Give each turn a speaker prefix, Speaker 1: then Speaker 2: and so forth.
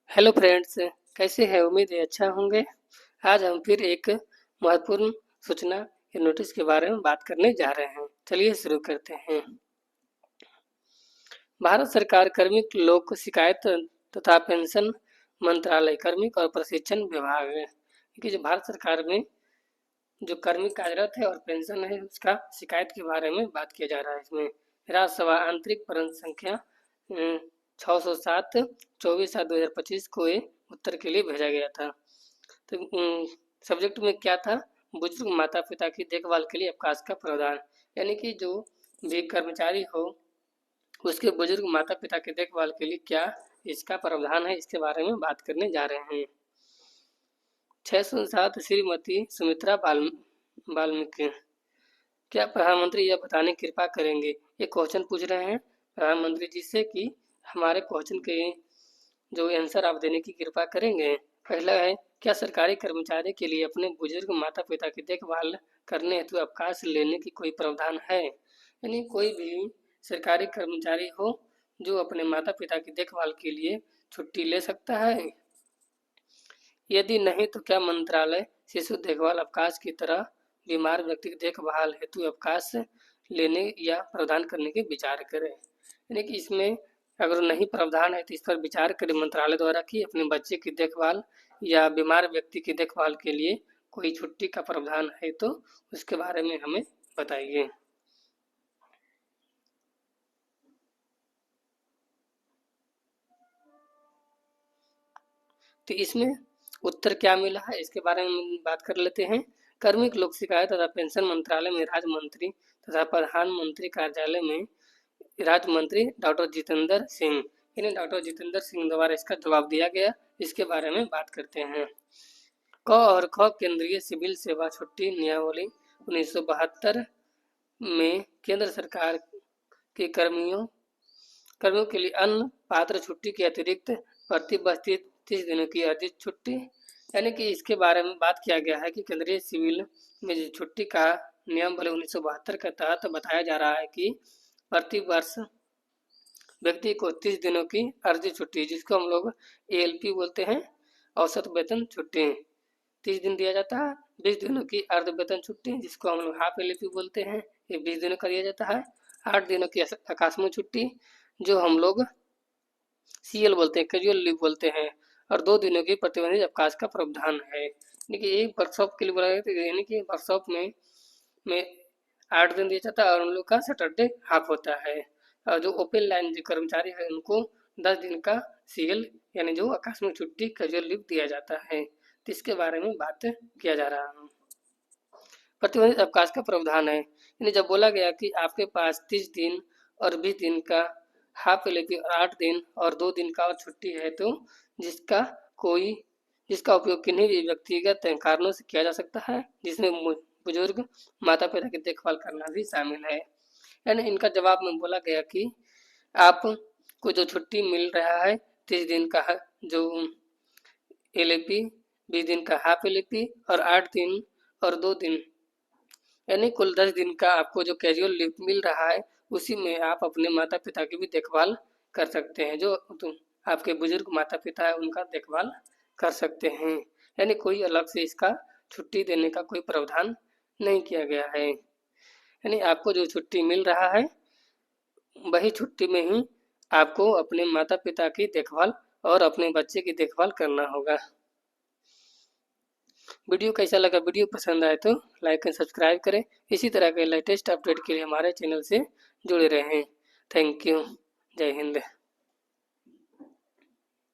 Speaker 1: Hello friends, कैसे हैं? उम्मीद है अच्छा होंगे। आज हम फिर एक महत्वपूर्ण सूचना या नोटिस के बारे में बात करने जा रहे हैं। चलिए शुरू करते हैं। भारत सरकार कार्मिक लोक शिकायत तथा पेंशन मंत्रालय कार्मिक और प्रशिक्षण विभाग कि जो भारत सरकार में जो कार्मिक कार्यरत है और पेंशन है उसका शिकायत के बारे में बात किया जा रहा है। इसमें राज्यसभा आंतरिक प्रश्न संख्या 607 24/7/2025 को ये उत्तर के लिए भेजा गया था। तो सब्जेक्ट में क्या था? बुजुर्ग माता पिता की देखभाल के लिए अवकाश का प्रावधान, यानी कि जो भी कर्मचारी हो उसके बुजुर्ग माता पिता की देखभाल के लिए क्या इसका प्रावधान है, इसके बारे में बात करने जा रहे हैं। 607 श्रीमती सुमित्रा वाल्मीकि, क्या प्रधानमंत्री यह बताने की कृपा करेंगे? ये क्वेश्चन पूछ रहे हैं प्रधानमंत्री जी से कि हमारे क्वेश्चन के जो आंसर आप देने की कृपा करेंगे। पहला है, क्या सरकारी कर्मचारी के लिए अपने बुजुर्ग माता पिता की देखभाल करने हेतु अवकाश लेने की कोई प्रावधान है? यानी कोई भी सरकारी कर्मचारी हो जो अपने माता पिता की देखभाल के लिए छुट्टी ले सकता है। यदि नहीं तो क्या मंत्रालय शिशु देखभाल अवकाश की तरह बीमार व्यक्ति की देखभाल हेतु अवकाश लेने या प्रदान करने की विचार करे? यानी कि इसमें अगर नहीं प्रावधान है तो इस पर विचार करे मंत्रालय द्वारा कि अपने बच्चे की देखभाल या बीमार व्यक्ति की देखभाल के लिए कोई छुट्टी का प्रावधान है तो उसके बारे में हमें बताइए। तो इसमें उत्तर क्या मिला है इसके बारे में बात कर लेते हैं। कार्मिक लोक शिकायत तथा पेंशन मंत्रालय में राज्य मंत्री तथा प्रधानमंत्री कार्यालय में राज्य मंत्री डॉक्टर जितेंद्र सिंह, यानी डॉक्टर जितेंद्र सिंह द्वारा इसका जवाब दिया गया। इसके बारे में बात करते हैं। क और ख केंद्रीय सिविल सेवा छुट्टी नियमावली 1972 में केंद्र सरकार के कर्मियों के लिए अन्य पात्र छुट्टी के अतिरिक्त प्रति वर्ष 30 दिनों की अर्जित छुट्टी, यानी कि इसके बारे में बात किया गया है कि केंद्रीय सिविल में जो छुट्टी का नियम बल 1972 के तहत बताया जा रहा है कि प्रति वर्ष व्यक्ति को 30 दिनों की अर्जित छुट्टी, जिसको हम लोग ALP बोलते हैं, औसत वेतन छुट्टी 30 दिन दिया जाता है। 20 दिनों की अर्ध वेतन छुट्टी जिसको हम लोग हाफ ALP बोलते हैं, ये 20 दिनों का दिया जाता है। 8 दिनों की आकस्मिक छुट्टी जो हम लोग CL बोलते हैं, कैजुअल लीव बोलते हैं, और 2 दिनों की प्रतिबंधित अवकाश का प्रावधान है। यानी कि एक वर्कशॉप के लिए बोला गया, यानी कि वर्कशॉप में 8 दिन दिया जाता है और उन लोग का सैटरडे हाफ होता है। और जो ओपन लाइन जो कर्मचारी है उनको 10 दिन का CL यानी जो आकस्मिक छुट्टी कैजुअल लीव दिया जाता है। तो इसके बारे में बात किया जा रहा है। प्रतिबंधित अवकाश का प्रावधान है, यानी जब बोला गया कि आपके पास 30 दिन और 20 दिन का हाफ एलपी और 8 दिन और 2 दिन का और छुट्टी है तो जिसका उपयोग किन्हीं भी व्यक्तिगत कारणों से किया जा सकता है, जिसमें बुजुर्ग माता पिता की देखभाल करना भी शामिल है। यानी इनका जवाब में बोला गया कि आपको जो छुट्टी मिल रहा है 30 दिन का जो LAP, 20 दिन का हाफ LAP और 8 दिन और 2 दिन, यानी कुल 10 दिन का आपको जो कैजुअल लीव मिल रहा है उसी में आप अपने माता पिता की भी देखभाल कर सकते हैं। जो आपके बुजुर्ग माता पिता है उनका देखभाल कर सकते हैं। यानी कोई अलग से इसका छुट्टी देने का कोई प्रावधान नहीं किया गया है। यानी आपको जो छुट्टी मिल रहा है वही छुट्टी में ही आपको अपने माता पिता की देखभाल और अपने बच्चे की देखभाल करना होगा। वीडियो कैसा लगा? वीडियो पसंद आए तो लाइक एंड सब्सक्राइब करें। इसी तरह के लेटेस्ट अपडेट के लिए हमारे चैनल से जुड़े रहें। Thank you. जय हिंद।